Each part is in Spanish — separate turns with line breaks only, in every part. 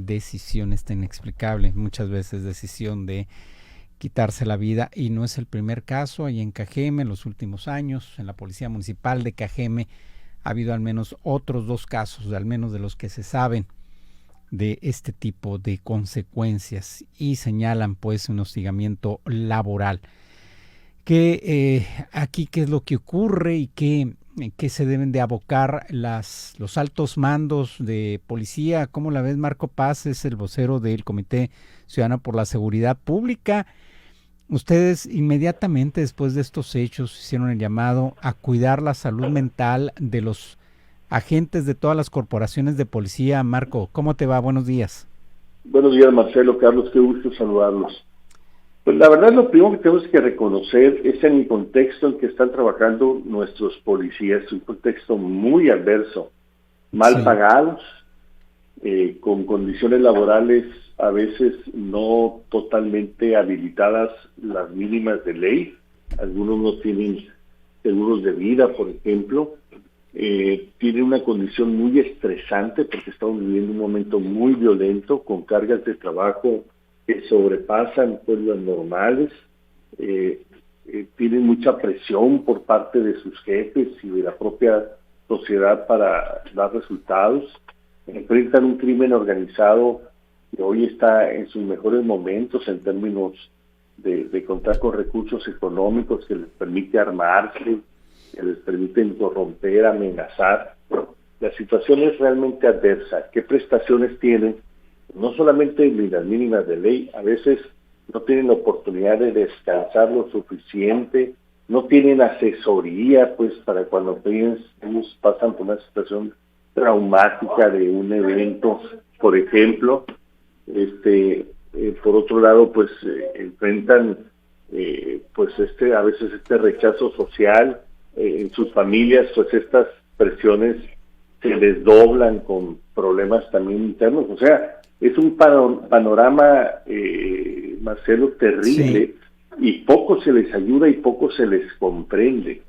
decisión esta inexplicable, muchas veces decisión de quitarse la vida, y no es el primer caso. Ahí en Cajeme, en los últimos años, en la Policía Municipal de Cajeme, ha habido al menos otros 2 casos, al menos de los que se saben, de este tipo de consecuencias, y señalan pues un hostigamiento laboral. Aquí qué es lo que ocurre y qué se deben de abocar los altos mandos de policía. ¿Cómo la ves? Marco Paz es el vocero del Comité Ciudadano por la Seguridad Pública. Ustedes inmediatamente después de estos hechos hicieron el llamado a cuidar la salud mental de los agentes de todas las corporaciones de policía. Marco, ¿cómo te va? Buenos días.
Buenos días, Marcelo, Carlos, qué gusto saludarlos. Pues la verdad, lo primero que tenemos que reconocer es en el contexto en que están trabajando nuestros policías, un contexto muy adverso, mal pagados, con condiciones laborales a veces no totalmente habilitadas, las mínimas de ley. Algunos no tienen seguros de vida, por ejemplo. Tienen una condición muy estresante porque estamos viviendo un momento muy violento, con cargas de trabajo que sobrepasan pues las normales. Tienen mucha presión por parte de sus jefes y de la propia sociedad para dar resultados. Enfrentan un crimen organizado que hoy está en sus mejores momentos en términos de contar con recursos económicos que les permite armarse, que les permiten corromper, amenazar. La situación es realmente adversa. ¿Qué prestaciones tienen? No solamente las mínimas de ley, a veces no tienen la oportunidad de descansar lo suficiente, no tienen asesoría, pues para cuando ellos pasan por una situación traumática de un evento, por ejemplo. Por otro lado, pues enfrentan a veces este rechazo social en sus familias, pues estas presiones se desdoblan con problemas también internos. O sea, es un panorama, Marcelo, terrible, y poco se les ayuda y poco se les comprende.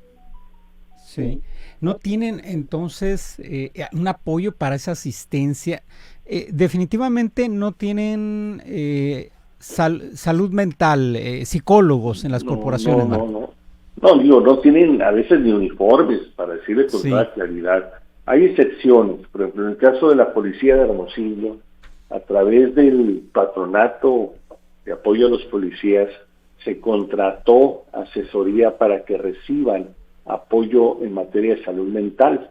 Sí. ¿No tienen entonces un apoyo para esa asistencia? Definitivamente no tienen salud mental, psicólogos en las corporaciones.
No tienen a veces ni uniformes, para decirle con toda claridad. Hay excepciones, por ejemplo, en el caso de la Policía de Hermosillo, a través del patronato de apoyo a los policías, se contrató asesoría para que reciban apoyo en materia de salud mental.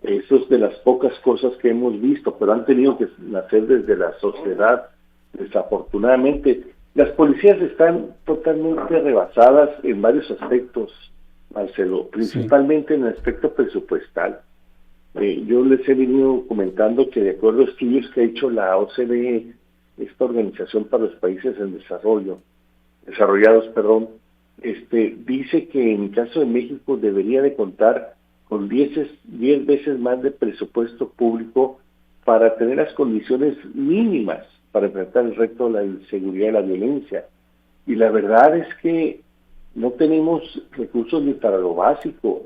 Eso es de las pocas cosas que hemos visto, pero han tenido que nacer desde la sociedad. Desafortunadamente, las policías están totalmente rebasadas en varios aspectos, Marcelo, principalmente en el aspecto presupuestal. Yo les he venido comentando que de acuerdo a estudios que ha hecho la OCDE, esta Organización para los Países en Desarrollados, dice que en el caso de México debería de contar con 10 veces más de presupuesto público para tener las condiciones mínimas para enfrentar el reto de la inseguridad y la violencia. Y la verdad es que no tenemos recursos ni para lo básico.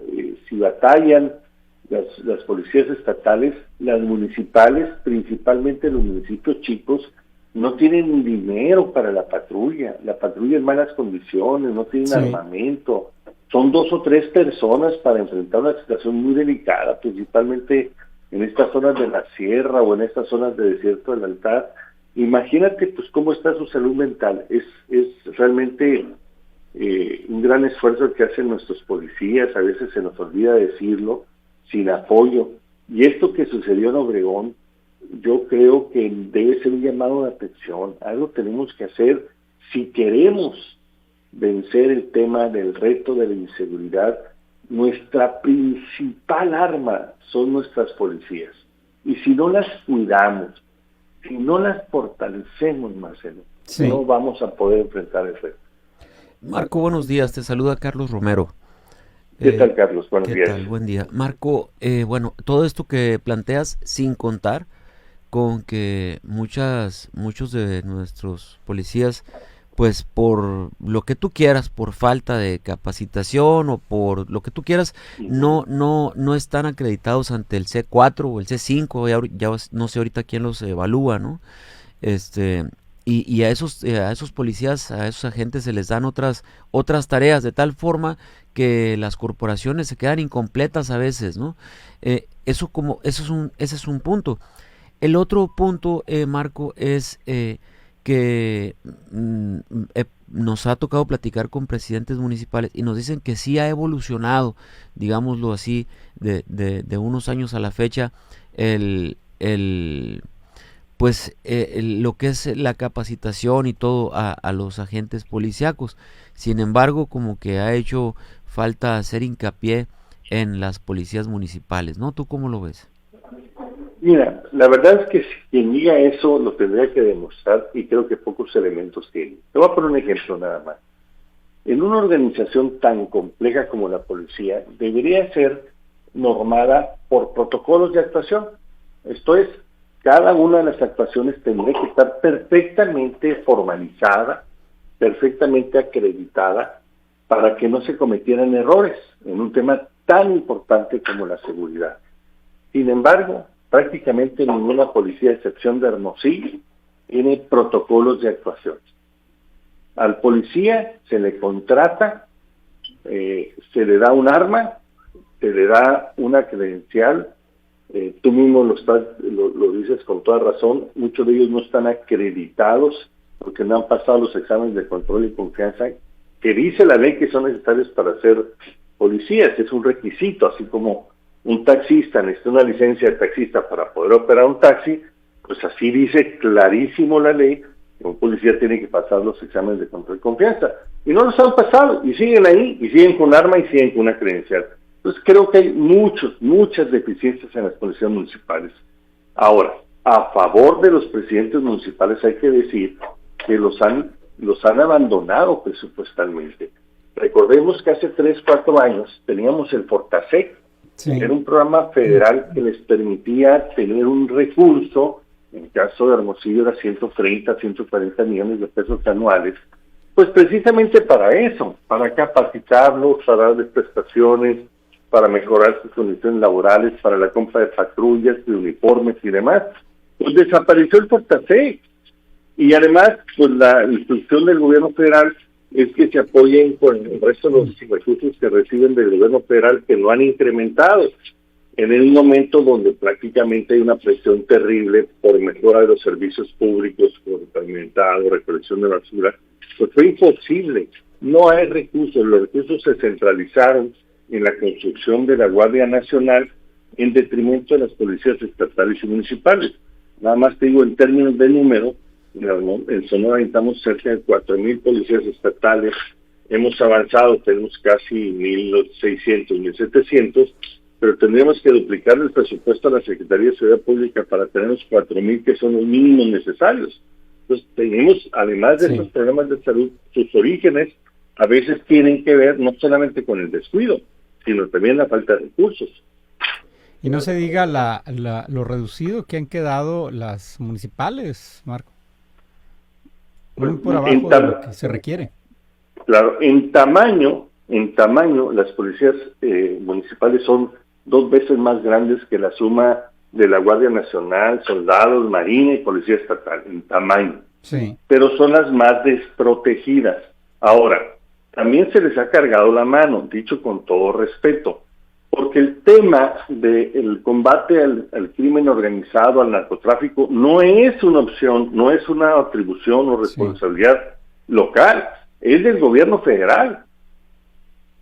Si batallan las policías estatales, las municipales, principalmente los municipios chicos, no tienen ni dinero para la patrulla en malas condiciones, no tienen armamento, son 2 o 3 personas para enfrentar una situación muy delicada, principalmente en estas zonas de la sierra o en estas zonas de desierto del altar. Imagínate pues cómo está su salud mental. Es realmente un gran esfuerzo el que hacen nuestros policías, a veces se nos olvida decirlo, sin apoyo. Y esto que sucedió en Obregón, yo creo que debe ser un llamado de atención. Algo tenemos que hacer si queremos vencer el tema del reto de la inseguridad. Nuestra principal arma son nuestras policías. Y si no las cuidamos, si no las fortalecemos, Marcelo, no vamos a poder enfrentar el reto.
Marco, buenos días. Te saluda Carlos Romero.
¿Qué tal, Carlos? Buenos días.
¿Qué tal? Buen día. Marco, todo esto que planteas sin contar con que muchos de nuestros policías pues por lo que tú quieras, por falta de capacitación o por lo que tú quieras, no están acreditados ante el C4 o el C5, ya no sé ahorita quién los evalúa, ¿no? Y a esos policías, a esos agentes se les dan otras tareas, de tal forma que las corporaciones se quedan incompletas a veces, ¿no? Ese es un punto. El otro punto, Marco, es que nos ha tocado platicar con presidentes municipales y nos dicen que sí ha evolucionado, digámoslo así, de unos años a la fecha, lo que es la capacitación y todo a los agentes policíacos. Sin embargo, como que ha hecho falta hacer hincapié en las policías municipales, ¿no? ¿Tú cómo lo ves?
Mira, la verdad es que si quien diga eso lo tendría que demostrar y creo que pocos elementos tiene. Te voy a poner un ejemplo nada más. En una organización tan compleja como la policía, debería ser normada por protocolos de actuación. Esto es, cada una de las actuaciones tendría que estar perfectamente formalizada, perfectamente acreditada, para que no se cometieran errores en un tema tan importante como la seguridad. Sin embargo, prácticamente ninguna policía, a excepción de Hermosillo, tiene protocolos de actuación. Al policía se le contrata, se le da un arma, se le da una credencial, tú mismo lo dices con toda razón, muchos de ellos no están acreditados porque no han pasado los exámenes de control y confianza que dice la ley que son necesarios para ser policías. Es un requisito, así como un taxista necesita una licencia de taxista para poder operar un taxi, pues así dice clarísimo la ley que un policía tiene que pasar los exámenes de control y confianza. Y no los han pasado, y siguen ahí, y siguen con arma, y siguen con una credencial. Entonces creo que hay muchas deficiencias en las policías municipales. Ahora, a favor de los presidentes municipales hay que decir que los han abandonado presupuestalmente. Recordemos que hace 3-4 años teníamos el Fortasec, sí. Era un programa federal que les permitía tener un recurso, en el caso de Hermosillo era 140 millones de pesos anuales, pues precisamente para eso, para capacitarlos, para darles prestaciones, para mejorar sus condiciones laborales, para la compra de patrullas, de uniformes y demás. Pues desapareció el Fortasec. Y además, pues la instrucción del gobierno federal es que se apoyen con el resto de los recursos que reciben del gobierno federal, que lo han incrementado en un momento donde prácticamente hay una presión terrible por mejora de los servicios públicos, por pavimentado, recolección de basura. Pues fue imposible, no hay recursos, los recursos se centralizaron en la construcción de la Guardia Nacional en detrimento de las policías estatales y municipales. Nada más te digo, en términos de número, en Sonora necesitamos cerca de 4,000 policías estatales, hemos avanzado, tenemos casi 1,600, 1,700, pero tendríamos que duplicar el presupuesto a la Secretaría de Seguridad Pública para tener los 4,000 que son los mínimos necesarios. Entonces tenemos, además de estos problemas de salud, sus orígenes a veces tienen que ver no solamente con el descuido, sino también la falta de recursos.
Y no se diga lo reducido que han quedado las municipales, Marco. Muy por abajo de lo que se requiere.
Claro, en tamaño, las policías municipales son 2 veces más grandes que la suma de la Guardia Nacional, soldados, marina y policía estatal, en tamaño.
Sí.
Pero son las más desprotegidas. Ahora, también se les ha cargado la mano, dicho con todo respeto, porque el tema del combate al crimen organizado, al narcotráfico, no es una opción, no es una atribución o responsabilidad local, es del gobierno federal.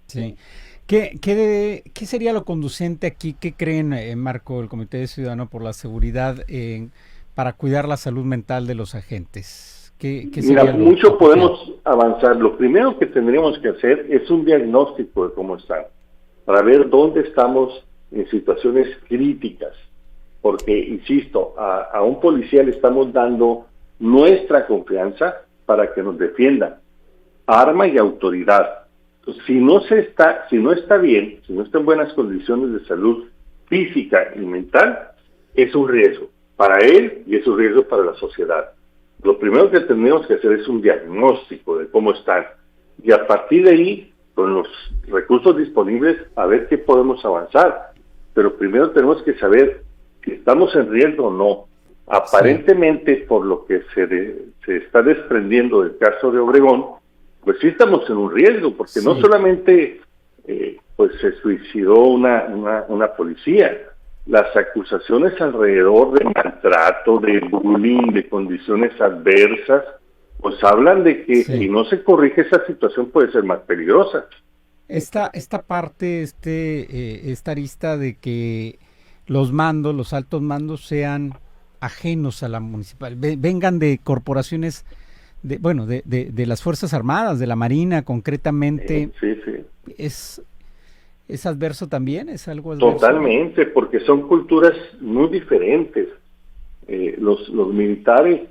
Sí. ¿Qué sería lo conducente aquí? ¿Qué creen, Marco, el Comité Ciudadano por la Seguridad para cuidar la salud mental de los agentes?
Mira, mucho podemos avanzar. Lo primero que tendríamos que hacer es un diagnóstico de cómo están, para ver dónde estamos en situaciones críticas, porque, insisto, a un policía le estamos dando nuestra confianza para que nos defienda, arma y autoridad. Entonces, si no está bien, si no está en buenas condiciones de salud física y mental, es un riesgo para él y es un riesgo para la sociedad. Lo primero que tenemos que hacer es un diagnóstico de cómo están, y a partir de ahí, con los recursos disponibles, a ver qué podemos avanzar. Pero primero tenemos que saber si estamos en riesgo o no. Aparentemente, por lo que se está desprendiendo del caso de Obregón, pues sí estamos en un riesgo, porque no solamente pues se suicidó una policía, las acusaciones alrededor de maltrato, de bullying, de condiciones adversas, pues hablan de que si no se corrige esa situación puede ser más peligrosa.
Esta parte, esta arista de que los altos mandos sean ajenos a la municipal, vengan de corporaciones, de las Fuerzas Armadas, de la Marina concretamente, ¿es adverso también? ¿Es algo adverso?
Totalmente, porque son culturas muy diferentes. Los militares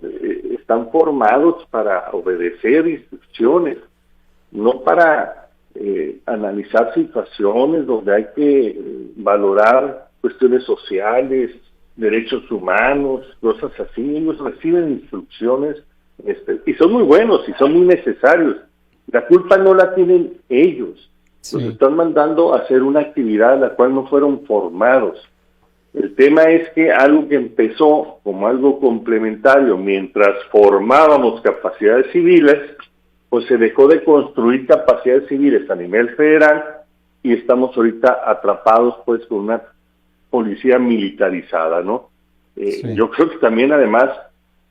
están formados para obedecer instrucciones, no para analizar situaciones donde hay que valorar cuestiones sociales, derechos humanos, cosas así. Ellos reciben instrucciones y son muy buenos y son muy necesarios. La culpa no la tienen ellos. Los están mandando a hacer una actividad a la cual no fueron formados. El tema es que algo que empezó como algo complementario mientras formábamos capacidades civiles, pues se dejó de construir capacidades civiles a nivel federal y estamos ahorita atrapados pues con una policía militarizada, ¿no? Yo creo que también además,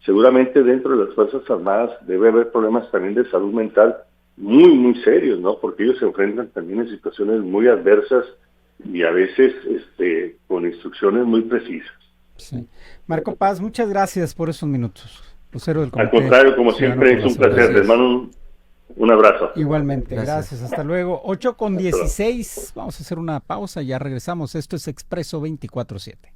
seguramente dentro de las Fuerzas Armadas debe haber problemas también de salud mental muy, muy serios, ¿no? Porque ellos se enfrentan también en situaciones muy adversas y a veces con instrucciones muy precisas.
Sí. Marco Paz, muchas gracias por esos minutos. Vocero del Comité.
Al contrario, como siempre, es un placer. Les mando un abrazo.
Igualmente, gracias. Hasta luego. 8:16. Vamos a hacer una pausa, ya regresamos. Esto es Expreso 24/7.